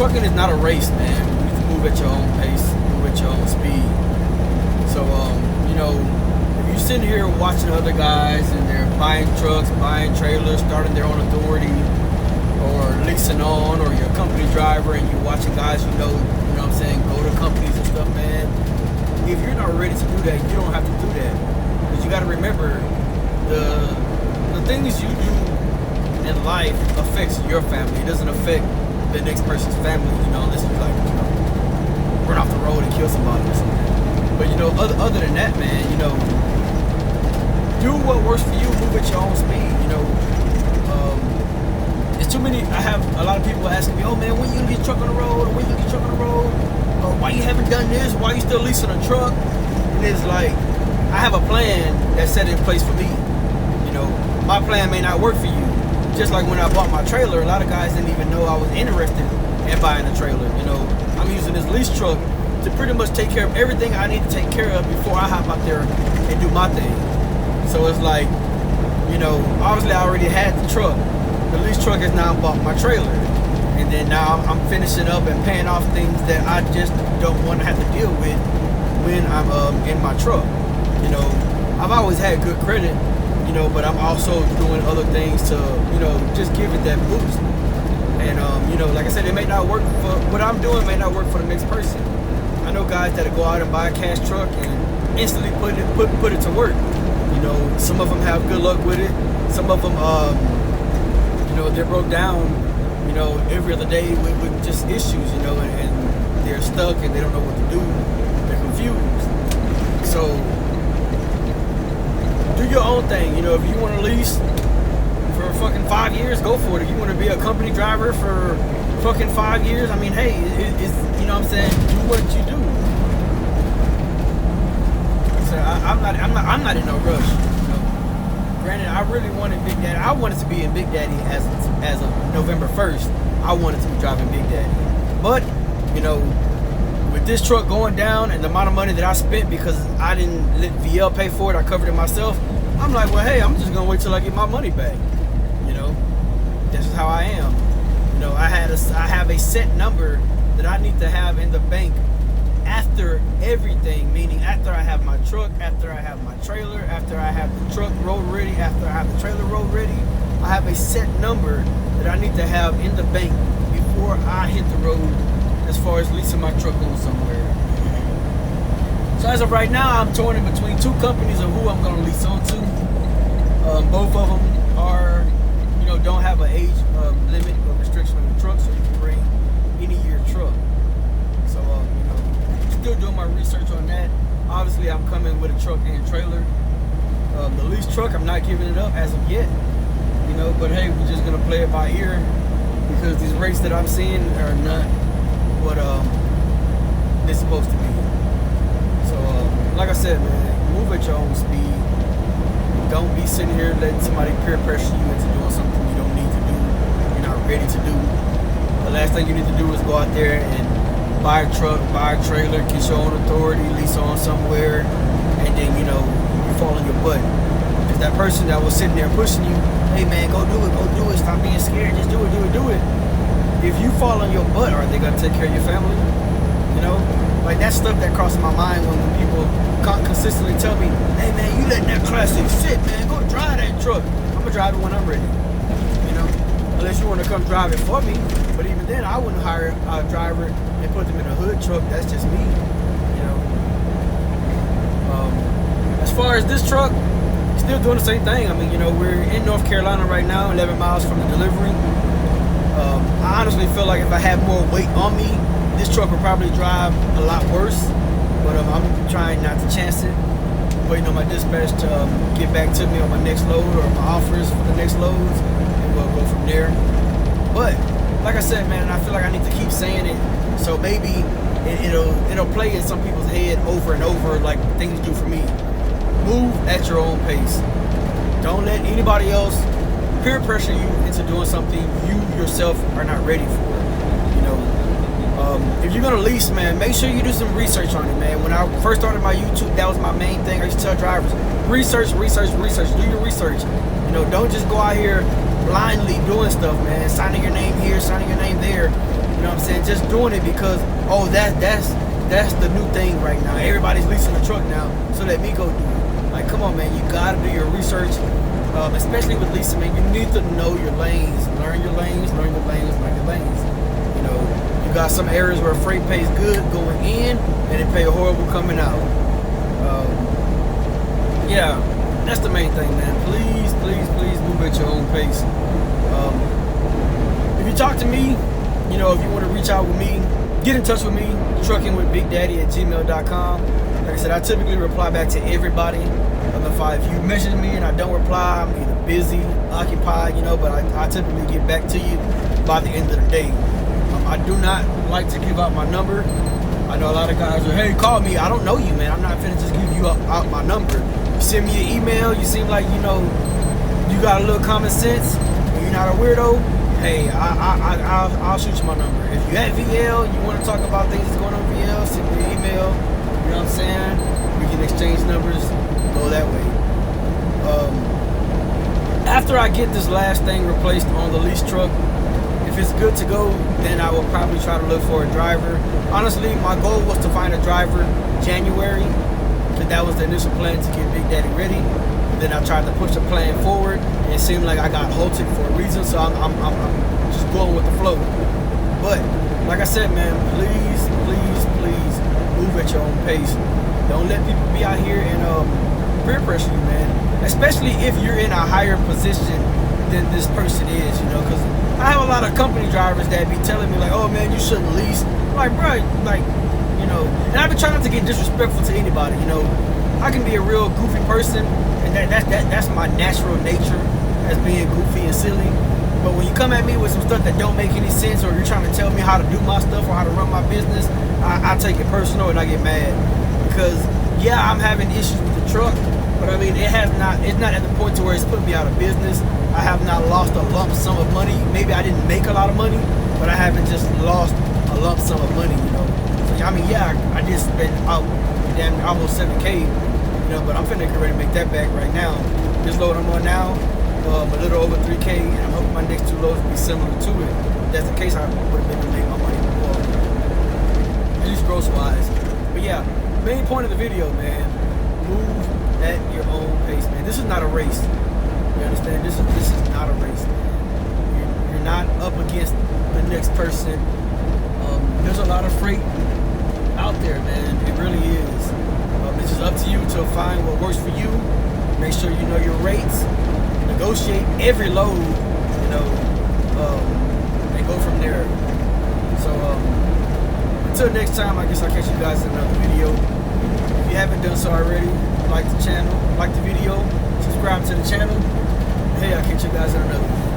trucking is not a race, man. You need to move at your own pace, move at your own speed. So, you know, if you're sitting here watching other guys and they're buying trucks, buying trailers, starting their own authority, or leasing on, or you're a company driver and you're watching guys you know what I'm saying, go to companies and stuff, man. If you're not ready to do that, you don't have to do that. Because you got to remember, the things you do in life affects your family. It doesn't affect the next person's family, you know, unless you like, you know, run off the road and kill somebody or something. But you know, other than that, man, you know, do what works for you, move at your own speed, you know. It's too many. I have a lot of people asking me, oh man, when you gonna get truck on the road, or when you get truck on the road, or why you haven't done this, why you still leasing a truck? And it's like, I have a plan that's set in place for me. You know, my plan may not work for you. Just like when I bought my trailer, a lot of guys didn't even know I was interested in buying a trailer. You know, I'm using this lease truck to pretty much take care of everything I need to take care of before I hop out there and do my thing. So it's like, you know, obviously I already had the truck. The lease truck has now bought my trailer. And then now I'm finishing up and paying off things that I just don't want to have to deal with when I'm in my truck. You know, I've always had good credit, you know, but I'm also doing other things to, you know, just give it that boost. And, you know, like I said, it may not work for, what I'm doing may not work for the next person. I know guys that go out and buy a cash truck and instantly put it to work. You know, some of them have good luck with it. Some of them, you know, they're broke down, you know, every other day with just issues, you know, and they're stuck and they don't know what to do. They're confused. So, do your own thing. You know, if you want to lease for fucking 5 years, go for it. If you want to be a company driver for fucking 5 years, I mean, hey, it's, you know what I'm saying, do what you do. So I'm not in no rush. You know? Granted, I really wanted Big Daddy. I wanted to be in Big Daddy as of November 1st. I wanted to be driving Big Daddy. But, you know, with this truck going down and the amount of money that I spent because I didn't let VL pay for it, I covered it myself. I'm like, well, hey, I'm just gonna wait till I get my money back. You know, this is how I am. You know, I have a set number that I need to have in the bank after everything, meaning after I have my truck, after I have my trailer, after I have the truck road ready, after I have the trailer road ready. I have a set number that I need to have in the bank before I hit the road as far as leasing my truck on somewhere. So as of right now, I'm torn in between two companies of who I'm going to lease on to. Both of them are, you know, don't have an age limit or restriction on the truck, so you can bring any year truck. So, you know, still doing my research on that. Obviously, I'm coming with a truck and trailer. The lease truck, I'm not giving it up as of yet. You know, but hey, we're just going to play it by ear because these rates that I'm seeing are not what it's supposed to be. So, like I said, man, move at your own speed. Don't be sitting here letting somebody peer pressure you into doing something you don't need to do, you're not ready to do. The last thing you need to do is go out there and buy a truck, buy a trailer, get your own authority, lease on somewhere, and then, you know, you fall on your butt. Because that person that was sitting there pushing you, hey man, go do it, stop being scared, just do it. If you fall on your butt, are they gonna take care of your family? You know, like that's stuff that crosses my mind when people consistently tell me, hey man, you letting that classic sit, man, go drive that truck. I'm gonna drive it when I'm ready. You know, unless you want to come drive it for me. But even then, I wouldn't hire a driver and put them in a hood truck. That's just me. You know. As far as this truck, still doing the same thing. I mean, you know, we're in North Carolina right now, 11 miles from the delivery. I honestly feel like if I had more weight on me, this truck would probably drive a lot worse. But I'm trying not to chance it. Waiting on my dispatch to get back to me on my next load or my offers for the next loads, and we'll go from there. But like I said, man, I feel like I need to keep saying it, so maybe it'll play in some people's head over and over like things do for me. Move at your own pace. Don't let anybody else peer pressure you into doing something you yourself are not ready for. You know, if you're gonna lease, man, make sure you do some research on it, man. When I first started my YouTube, that was my main thing. I used to tell drivers, research. Do your research. You know, don't just go out here blindly doing stuff, man. Signing your name here, signing your name there. You know what I'm saying? Just doing it because, oh, that's the new thing right now. Everybody's leasing a truck now, so let me go do it. Like, come on, man, you gotta do your research, especially with leasing, man. You need to know your lanes, learn your lanes, learn your lanes, learn your lanes. You know, you got some areas where freight pays good going in, and it pay horrible coming out. Yeah, that's the main thing, man. Please, please, please move at your own pace. If you talk to me, you know, if you want to reach out with me, get in touch with me, truckingwithbigdaddy@gmail.com. Like I said, I typically reply back to everybody. If you message me and I don't reply, I'm either busy, occupied, you know, but I typically get back to you by the end of the day. I do not like to give out my number. I know a lot of guys are, hey, call me. I don't know you, man. I'm not finna just give you out my number. You send me an email, you seem like, you know, you got a little common sense, and you're not a weirdo, hey, I'll shoot you my number. If you at VL, you want to talk about things that's going on VL, send me an email. You know what I'm saying? We can exchange numbers, go that way. After I get this last thing replaced on the lease truck, if it's good to go, then I will probably try to look for a driver. Honestly, my goal was to find a driver January, because that was the initial plan to get Big Daddy ready. Then I tried to push the plan forward, and it seemed like I got halted for a reason, so I'm just going with the flow. But like I said, man, please, please, please move at your own pace. Don't let people be out here and peer pressure you, man. Especially if you're in a higher position than this person is, you know, because I have a lot of company drivers that be telling me like, oh man, you shouldn't lease. I'm like, bro, like, you know, and I've been trying not to get disrespectful to anybody, you know. I can be a real goofy person, and that's my natural nature, as being goofy and silly. But when you come at me with some stuff that don't make any sense, or you're trying to tell me how to do my stuff or how to run my business, I take it personal and I get mad. Because yeah, I'm having issues with the truck, but I mean, it's not at the point to where it's putting me out of business. I have not lost a lump sum of money. Maybe I didn't make a lot of money, but I haven't just lost a lump sum of money, you know. So I mean, yeah, I did spend out damn almost 7K, you know, but I'm finna get ready to make that back right now. This load I'm on now, a little over 3K, and I'm hoping my next two loads will be similar to it. If that's the case, I would have been able to make my money before, at least gross wise. But yeah, main point of the video, man, move at your own pace, man. This is not a race. You understand? This is not a race. You're not up against the next person. There's a lot of freight out there, man. It really is. It's just up to you to find what works for you. Make sure you know your rates. Negotiate every load, you know, and go from there. So until next time, I guess I'll catch you guys in another video. If you haven't done so already, like the channel, like the video, subscribe to the channel. Hey, I'll catch you guys in another one.